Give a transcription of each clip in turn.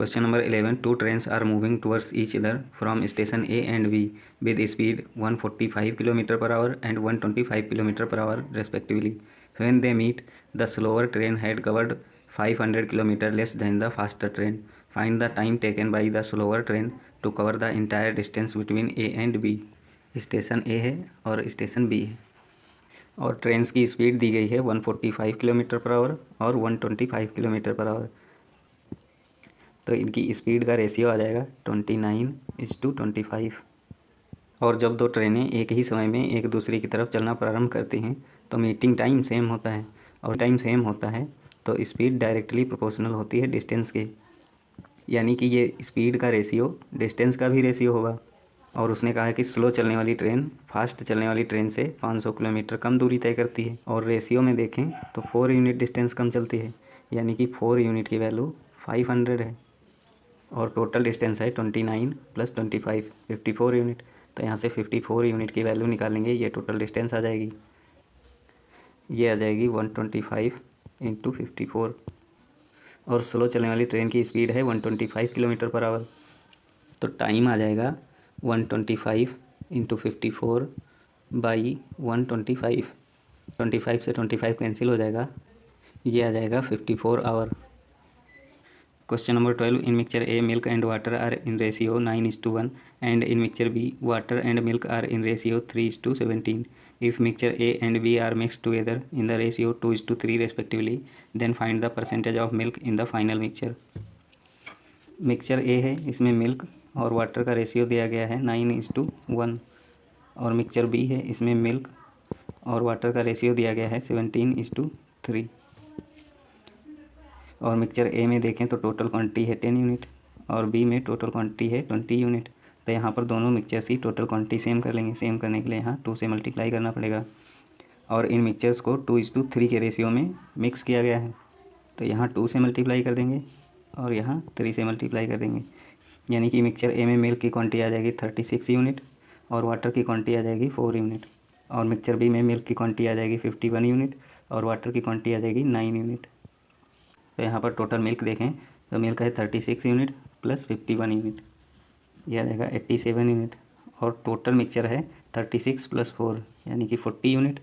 Question number 11. Two trains are moving towards each other from station A and B with speed 145 km per hour and 125 km per hour respectively. When they meet, the slower train had covered 500 km less than the faster train. Find the time taken by the slower train to cover the entire distance between A and B. Station A है और station B है और trains की speed दी गई है 145 kilometre per our और 125 kilometre per our. तो इनकी स्पीड का रेशियो आ जाएगा 29:25। और जब दो ट्रेनें एक ही समय में एक दूसरे की तरफ चलना प्रारंभ करती हैं तो मीटिंग टाइम सेम होता है और टाइम सेम होता है तो स्पीड डायरेक्टली प्रोपोर्शनल होती है डिस्टेंस के, यानी कि ये स्पीड का रेशियो डिस्टेंस का भी रेशियो होगा। और उसने कहा है कि स्लो चलने वाली ट्रेन फास्ट चलने वाली ट्रेन से 500 किलोमीटर कम दूरी तय करती है और रेशियो में देखें तो 4 यूनिट डिस्टेंस कम चलती है, यानी कि 4 यूनिट की वैल्यू 500 है और टोटल डिस्टेंस है 29 + 25 54 यूनिट। तो यहाँ से 54 यूनिट की वैल्यू निकालेंगे, ये टोटल डिस्टेंस आ जाएगी, ये आ जाएगी 125 × 54। और स्लो चलने वाली ट्रेन की स्पीड है 125 किलोमीटर पर आवर। तो टाइम आ जाएगा 125 × 54 / 125। 25 से 25 कैंसिल हो जाएगा, ये आ जाएगा 54 our. Question number 12. In mixture A, milk and water are in ratio 9:1 and in mixture B, water and milk are in ratio 3:17. If mixture A and B are mixed together in the ratio 2:3 respectively, then find the percentage of milk in the final mixture. Mixture A है, इसमें milk और water का ratio दिया गया है 9:1 और mixture B है, इसमें मिल्क और वाटर का रेशियो दिया गया है 17:3 और मिक्सचर ए में देखें तो टोटल क्वांटिटी है 10 यूनिट और बी में टोटल क्वांटिटी है 20 यूनिट। तो यहाँ पर दोनों मिक्सचर्स की टोटल क्वांटिटी सेम कर लेंगे। सेम करने के लिए यहाँ 2 से मल्टीप्लाई करना पड़ेगा और इन मिक्सचर्स को 2:3 के रेशियो में मिक्स किया गया है। तो यहाँ 2 से मल्टीप्लाई कर देंगे और यहाँ 3 से मल्टीप्लाई कर देंगे, यानी कि मिक्सचर ए में मिल्क की क्वांटिटी आ जाएगी 36 यूनिट और वाटर की क्वांटिटी आ जाएगी 4 यूनिट और मिक्सचर बी में मिल्क की क्वांटिटी आ जाएगी 51 यूनिट और वाटर की क्वांटिटी आ जाएगी 9 यूनिट। तो यहाँ पर टोटल मिल्क देखें तो मिल्क है 36 यूनिट + 51 यूनिट, यह आ जाएगा 87 यूनिट और टोटल मिक्सचर है 36 + 4 यानी कि 40 यूनिट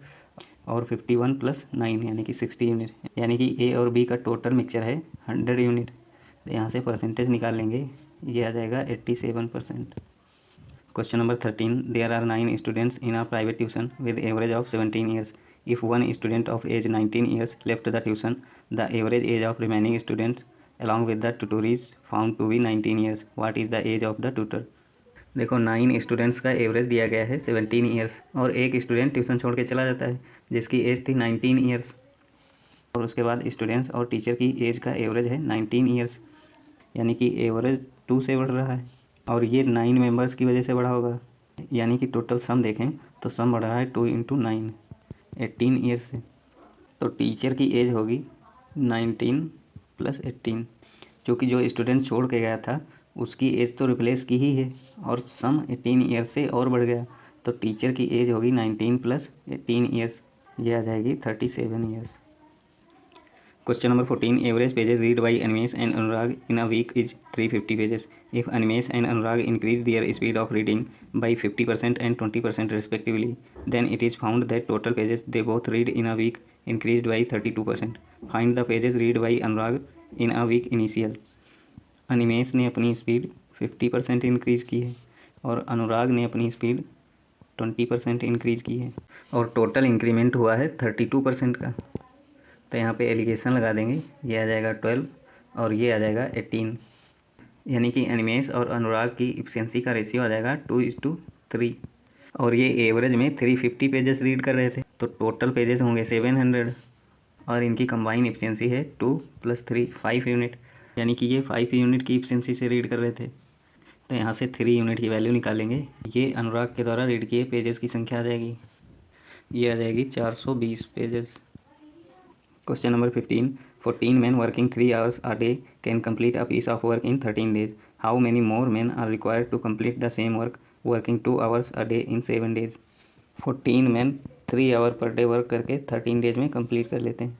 और 51 + 9 यानी कि 60 यूनिट, यानी कि ए और बी का टोटल मिक्सचर है 100 यूनिट। तो यहाँ से परसेंटेज निकाल लेंगे, ये आ जाएगा 87%। Question number 13. There are 9 students in a private tuition with average of 17 years. If one student of age 19 years left the tuition, the average age of remaining students along with the tutor is found to be 19 years. What is the age of the tutor? देखो 9 students का average दिया गया है 17 years और एक student tuition छोड़ के चला जाता है जिसकी एज थी 19 ईयर्स और उसके बाद स्टूडेंट्स और टीचर की एज का एवरेज है 19 ईयर्स, यानी कि एवरेज 2 से बढ़ रहा है और ये 9 मेंबर्स की वजह से बढ़ा होगा, यानी कि टोटल सम देखें तो सम बढ़ रहा है 2 × 9 18 ईयर्स से। तो टीचर की एज होगी 19 + 18, क्योंकि जो स्टूडेंट छोड़ के गया था उसकी एज तो रिप्लेस की ही है और सम 18 ईयर्स से और बढ़ गया, तो टीचर की एज होगी 19 + 18 ईयर्स, ये आ जाएगी 37 years. Question number 14. Average pages read by Animesh and Anurag in a week is 350 pages. If Animesh and Anurag increase their speed of reading by 50% and 20% respectively, then it is found that total pages they both read in a week increased by 32%. Find the pages read by Anurag in a week initial. Animesh ने अपनी speed 50% increase की है और अनुराग ने अपनी speed 20% increase की है और टोटल इंक्रीमेंट हुआ है 32% का। तो यहाँ पे एलिगेशन लगा देंगे, ये आ जाएगा 12 और ये आ जाएगा 18, यानी कि अनिमेश और अनुराग की इफिशिएंसी का रेशियो आ जाएगा 2:3 और ये एवरेज में 350 पेजेस रीड कर रहे थे तो टोटल पेजेस होंगे 700 और इनकी कंबाइन इफिशिएंसी है 2 + 3 5 यूनिट, यानी कि ये 5 यूनिट की इफिशिएंसी से रीड कर रहे थे। तो यहाँ से 3 यूनिट की वैल्यू निकालेंगे, ये अनुराग के द्वारा रीड किए पेजेस की संख्या आ जाएगी, ये आ जाएगी 420 pages. Question number 15. 14 men working 3 hours a day can complete a piece of work in 13 days. How many more men are required to complete the same work working 2 hours a day in 7 days? 14 men 3 hour per day work करके 13 days में complete कर लेते हैं।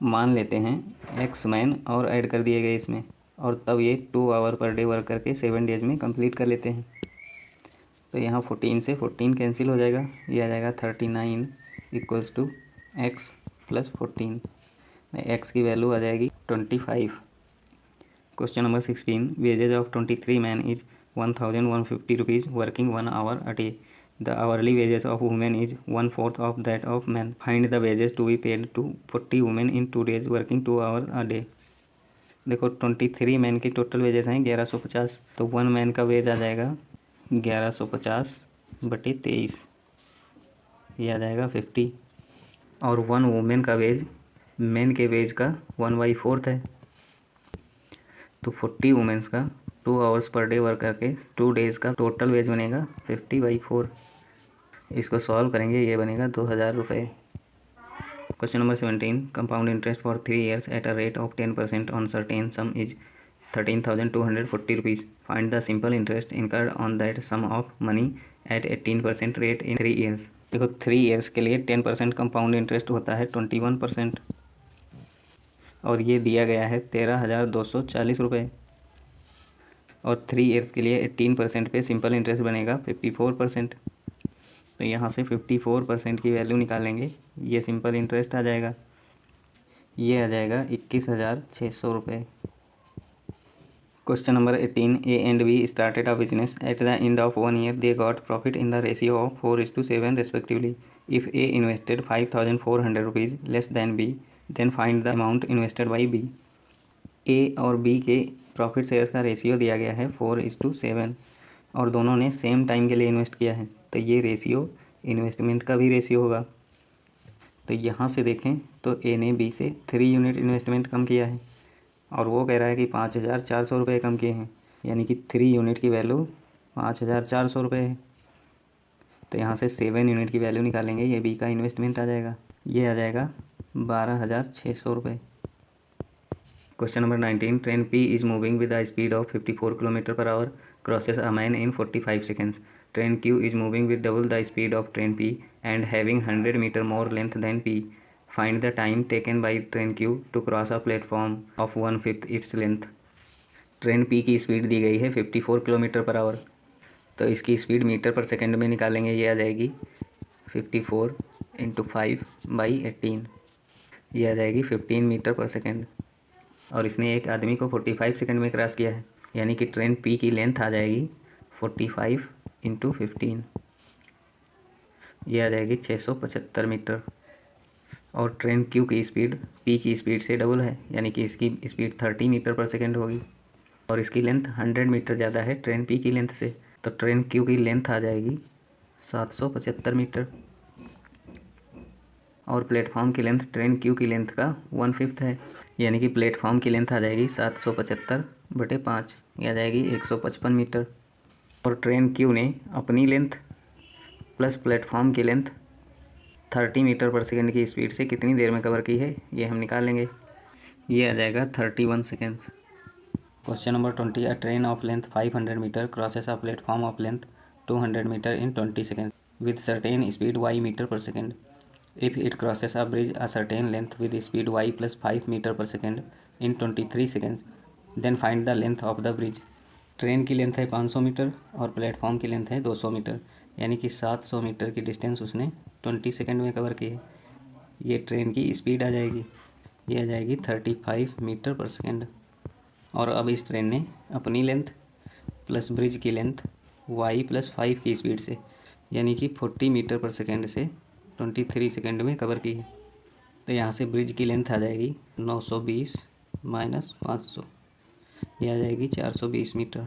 मान लेते हैं x man और add कर दिए गए इसमें, और तब ये 2 आवर पर डे वर्क करके 7 डेज में कंप्लीट कर लेते हैं। तो यहाँ 14 से 14 कैंसिल हो जाएगा, ये आ जाएगा 39 equals to X plus 14। X की वैल्यू आ जाएगी 25। Question number 16, wages of 23 man is 1150 rupees working 1 hour a day. The hourly wages of women is 1/4 of that of man. Find the wages to be paid to 40 women in 2 days working 2 hour a day. देखो 23 man की total wages हैं 1150, तो 1 man का veg आ जाएगा 1150 बटे 23, ये आ जाएगा 50। और 1 वुमेन का वेज मैन के वेज का 1/4 है, तो 40 वुमेन्स का 2 आवर्स पर डे वर्क करके 2 डेज़ का टोटल वेज बनेगा 50/4। इसको सॉल्व करेंगे, ये बनेगा 2000 रुपये। Question number 17, compound interest for 3 years at a rate of 10% on certain sum is 13,240 rupees. Find the simple interest incurred on that sum of money at 18% rate in 3 years। देखो 3 years के लिए 10% compound interest होता है 21%, और ये दिया गया है 13,240 रुपये। और 3 years के लिए 18% पे सिंपल इंटरेस्ट बनेगा 54%। तो यहाँ से 54% की वैल्यू निकालेंगे, ये सिंपल इंटरेस्ट आ जाएगा, ये आ जाएगा 21,600 रुपये। Question number 18, A and B started a business at the end of 1 year they got profit in the ratio of 4:7 respectively. If A invested 5,400 rupees less than B, then find the amount invested by B. A और B के profit shares का ratio दिया गया है 4:7, और दोनों ने same time के लिए इन्वेस्ट किया है, तो ये रेशियो इन्वेस्टमेंट का भी रेशियो होगा। तो यहाँ से देखें तो ए ने बी से 3 यूनिट इन्वेस्टमेंट कम किया है, और वो कह रहा है कि 5,400 रुपये कम किए हैं, यानी कि 3 यूनिट की वैल्यू 5,400 रुपये है। तो यहाँ से 7 यूनिट की वैल्यू निकालेंगे, ये बी का इन्वेस्टमेंट आ जाएगा, ये आ जाएगा 12,600 रुपये। Question number 19, train P is moving with the speed of 54 kilometre per hour crosses a man in 45 seconds. Train Q is moving with double the speed of train P and having 100 metre more length than P. Find the time taken by train Q to cross a platform of 1/5 its length. Train P की speed दी गई है 54 kilometre per our, तो इसकी speed metre per second में निकालेंगे, ये आ जाएगी 54 × 5/18, ये आ जाएगी 15 मीटर पर सेकेंड। और इसने एक आदमी को 45 सेकंड में क्रॉस किया है, यानी कि ट्रेन पी की लेंथ आ जाएगी 45 × 15, ये आ जाएगी 675 मीटर। और ट्रेन क्यू की स्पीड पी की स्पीड से डबल है, यानी कि इसकी स्पीड 30 मीटर पर सेकंड होगी, और इसकी लेंथ 100 मीटर ज़्यादा है ट्रेन पी की लेंथ से, तो ट्रेन क्यू की लेंथ आ जाएगी 775 मीटर। और प्लेटफॉर्म की लेंथ ट्रेन क्यू की लेंथ का 1/5 है, यानी कि प्लेटफॉर्म की लेंथ आ जाएगी 775/5, ये आ जाएगी 155 मीटर। और ट्रेन क्यू ने अपनी लेंथ प्लस प्लेटफॉर्म की लेंथ 30 मीटर पर सेकेंड की स्पीड से कितनी देर में कवर की है, ये हम निकाल लेंगे, ये आ जाएगा 31 seconds. Question number 20, a train of length 500 metre crosses a platform of length 200 metre in 20 seconds with certain speed y metre per second. If it crosses a bridge a certain length with speed y plus 5 metre per second in 23 seconds, then find the length of the bridge. Train की length है 500 metre और platform की length है 200 metre, यानी कि 700 metre की distance उसने 20 second में कवर की है। ये ट्रेन की स्पीड आ जाएगी, ये आ जाएगी 35 मीटर पर सेकेंड। और अब इस ट्रेन ने अपनी लेंथ प्लस ब्रिज की लेंथ y + 5 की स्पीड से, यानी कि 40 मीटर पर सेकेंड से 23 सेकेंड में कवर की है। तो यहाँ से ब्रिज की लेंथ आ जाएगी 920 - 500, ये आ जाएगी 420 metre.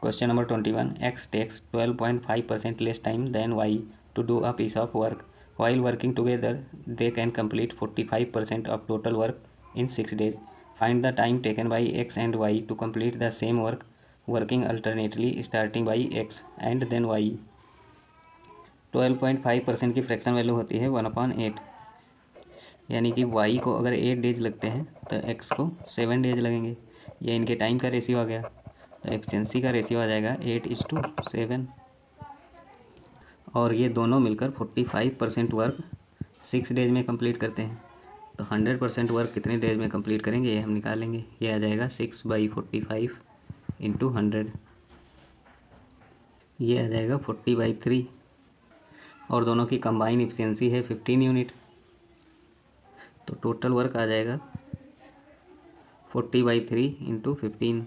Question number 21, x takes 12.5% less time than y to do a piece of work. While working together, they can complete 45% of total work in 6 days. Find the time taken by x and y to complete the same work, working alternately starting by x and then y. 12.5% की fraction value होती है 1/8, यानी कि y को अगर 8 days लगते हैं तो x को 7 डेज लगेंगे। ये इनके टाइम का रेशियो आ गया, तो एफिशिएंसी का रेशियो आ जाएगा 8:7। और ये दोनों मिलकर 45% वर्क 6 डेज में कंप्लीट करते हैं। तो 100% वर्क कितने डेज में कंप्लीट करेंगे ये हम निकालेंगे। ये आ जाएगा 6/45 इंटू 100, ये आ जाएगा 40/3 और दोनों की कंबाइन एफिशिएंसी है 15 यूनिट। तो टोटल वर्क आ जाएगा 40/3 इंटू 15।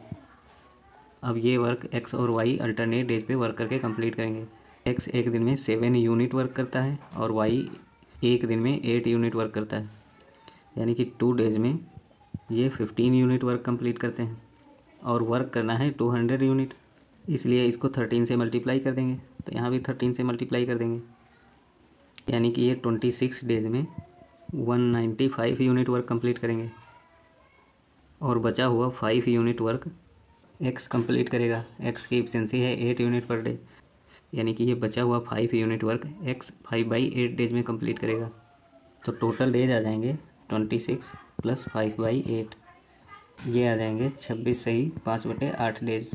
अब ये वर्क एक्स और वाई अल्टरनेट डेज पे वर्क करके कंप्लीट करेंगे। एक्स एक दिन में 7 यूनिट वर्क करता है और वाई एक दिन में 8 यूनिट वर्क करता है, यानी कि 2 डेज में ये 15 यूनिट वर्क कंप्लीट करते हैं और वर्क करना है 200 यूनिट, इसलिए इसको 13 से मल्टीप्लाई कर देंगे। तो यहाँ भी 13 से मल्टीप्लाई कर देंगे, यानी कि ये 26 डेज में 195 यूनिट वर्क कंप्लीट करेंगे और बचा हुआ 5 यूनिट वर्क एक्स कंप्लीट करेगा। एक्स की एफिशिएंसी है 8 यूनिट पर डे, यानी कि ये बचा हुआ 5 यूनिट वर्क एक्स 5/8 डेज में कंप्लीट करेगा। तो टोटल डेज आ जाएंगे 26 + 5/8, ये आ जाएंगे 26 सही 5/8 days.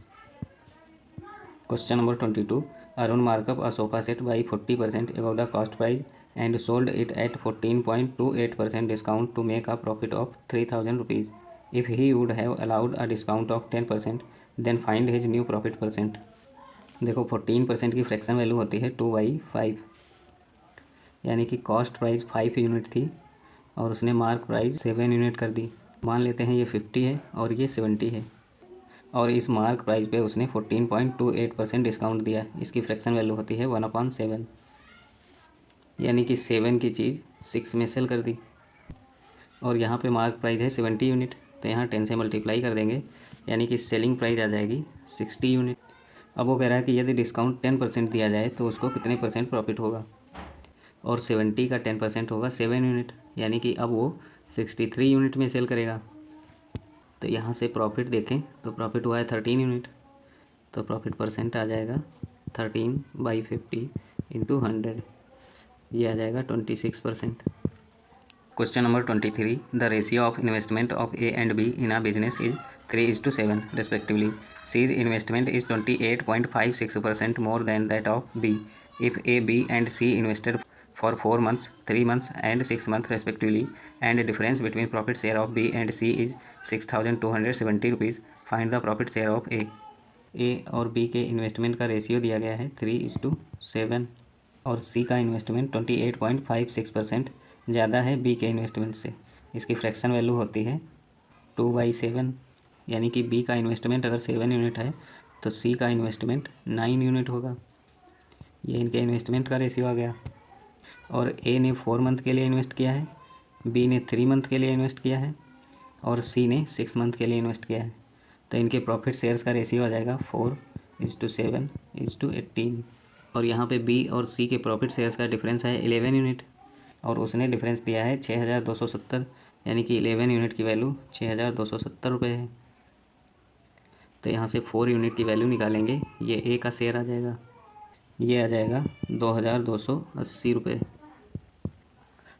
Question number 22, Arun markup a sofa set by 40% above the cost price and sold it at 14.28% discount to make a profit of 3,000 rupees. If he would have allowed a discount of 10%, then find his new profit percent. देखो 14% की fraction value होती है 2/5, यानी कि cost price 5 unit थी और उसने mark price 7 unit कर दी। मान लेते हैं ये 50 है और ये 70 है और इस मार्क प्राइस पे उसने 14.28% डिस्काउंट दिया। इसकी फ्रैक्शन वैल्यू होती है 1/7, यानी कि 7 की चीज़ 6 में सेल कर दी और यहाँ पे मार्क प्राइस है 70 यूनिट, तो यहाँ 10 से मल्टीप्लाई कर देंगे, यानी कि सेलिंग प्राइस आ जाएगी 60 यूनिट। अब वो कह रहा है कि यदि डिस्काउंट 10% दिया जाए तो उसको कितने % प्रॉफिट होगा, और 70 का 10% होगा 7 यूनिट, यानी कि अब वो 63 यूनिट में सेल करेगा। तो यहाँ से प्रॉफिट देखें तो प्रॉफिट हुआ है 13 यूनिट, तो प्रॉफिट परसेंट आ जाएगा 13/50 इंटू 100, ये आ जाएगा 26%। Question number 23, the ratio of investment of A and B in a business is 3:7 respectively. C's investment is 28.56% more than that of B. If A, B and C invested for 4 months, 3 months and 6 months respectively, and the difference between profit share of B and C is 6,270 rupees. Find the profit share of A. A और B के investment का ratio दिया गया है 3:7 और C का investment 28.56% ज़्यादा है B के इन्वेस्टमेंट से। इसकी फ्रैक्शन वैल्यू होती है 2/7, यानी कि B का इन्वेस्टमेंट अगर 7 यूनिट है तो C का इन्वेस्टमेंट 9 यूनिट होगा। ये इनके इन्वेस्टमेंट का रेशियो आ गया। और ए ने 4 मंथ के लिए इन्वेस्ट किया है, बी ने 3 मंथ के लिए इन्वेस्ट किया है और सी ने 6 मंथ के लिए इन्वेस्ट किया है। तो इनके प्रॉफिट शेयर्स का रेशियो आ जाएगा 4:7:18। और यहाँ पे बी और सी के प्रॉफिट शेयर्स का डिफरेंस है 11 यूनिट और उसने डिफरेंस दिया है 6,270, यानी कि 11 यूनिट की वैल्यू 6,270 रुपये है। तो यहाँ से 4 यूनिट की वैल्यू निकालेंगे, ये ए का शेयर आ जाएगा, ये आ जाएगा 2,280 रुपये।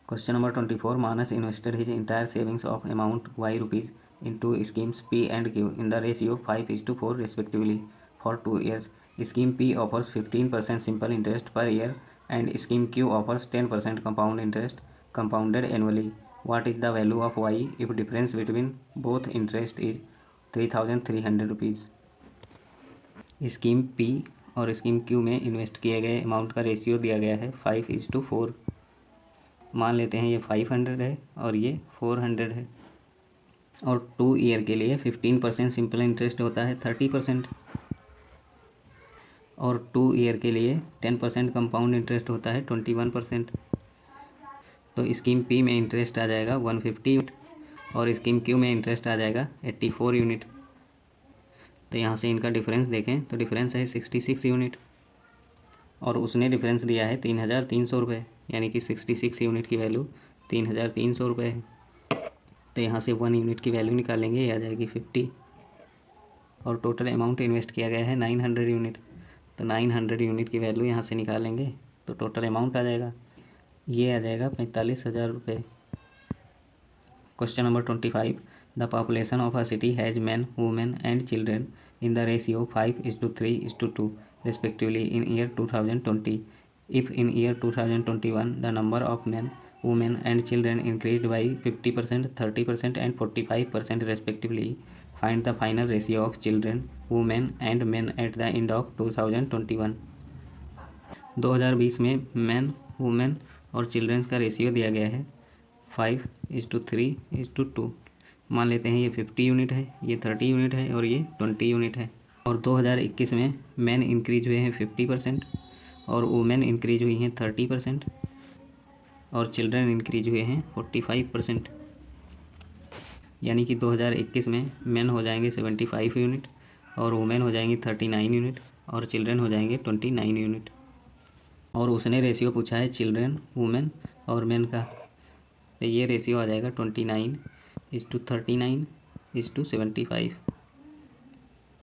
Question number 24, Manas invested his entire savings of amount Y rupees in 2 schemes P and Q in the ratio 5:4 respectively for 2 years. Scheme P offers 15% simple interest per year and scheme Q offers 10% compound interest compounded annually. What is the value of Y if difference between both interest is 3,300 rupees? Scheme P और scheme Q में invest किए गए amount का ratio दिया गया है 5:4। मान लेते हैं ये 500 है और ये 400 है और 2 ईयर के लिए 15% सिंपल इंटरेस्ट होता है 30% और 2 ईयर के लिए 10% कंपाउंड इंटरेस्ट होता है 21%। तो स्कीम P में इंटरेस्ट आ जाएगा 150 यूनिट और स्कीम Q में इंटरेस्ट आ जाएगा 84 यूनिट। तो यहाँ से इनका डिफरेंस देखें तो डिफरेंस है 66 यूनिट और उसने डिफरेंस दिया है 3,300 रुपये, यानी कि 66 यूनिट की वैल्यू 3,300 रुपये है। तो यहाँ से 1 यूनिट की वैल्यू निकालेंगे, ये आ जाएगी 50 और टोटल अमाउंट इन्वेस्ट किया गया है 900 यूनिट। तो 900 यूनिट की वैल्यू यहाँ से निकालेंगे तो टोटल अमाउंट आ जाएगा, ये आ जाएगा 45,000 रुपये। Question number 25, the population of a city has man, women and children in the ratio 5:3:2 respectively in year 2020. If in year 2021 the number of men women and children increase by 50%, 30% and 45% respectively. Find the final ratio of children, women and main eight the end of 2021। 2020 में man, women और childrens का ratio दिया गया है 5:3:2। मान लेते हैं ये 50 यूनिट है, ये 30 यूनिट है और ये 20 यूनिट है। और 2021 में मैन इंक्रीज हुए हैं 50% और वुमेन इंक्रीज हुई हैं 30% और चिल्ड्रन इंक्रीज हुए हैं 45%। यानी कि 2021 में मैन हो जाएंगे 75 यूनिट और वुमेन हो जाएंगी 39 यूनिट और चिल्ड्रन हो जाएंगे 29 यूनिट। और उसने रेशियो पूछा है चिल्ड्रन, वुमेन और मैन का, तो ये रेशियो आ जाएगा 29:39:75।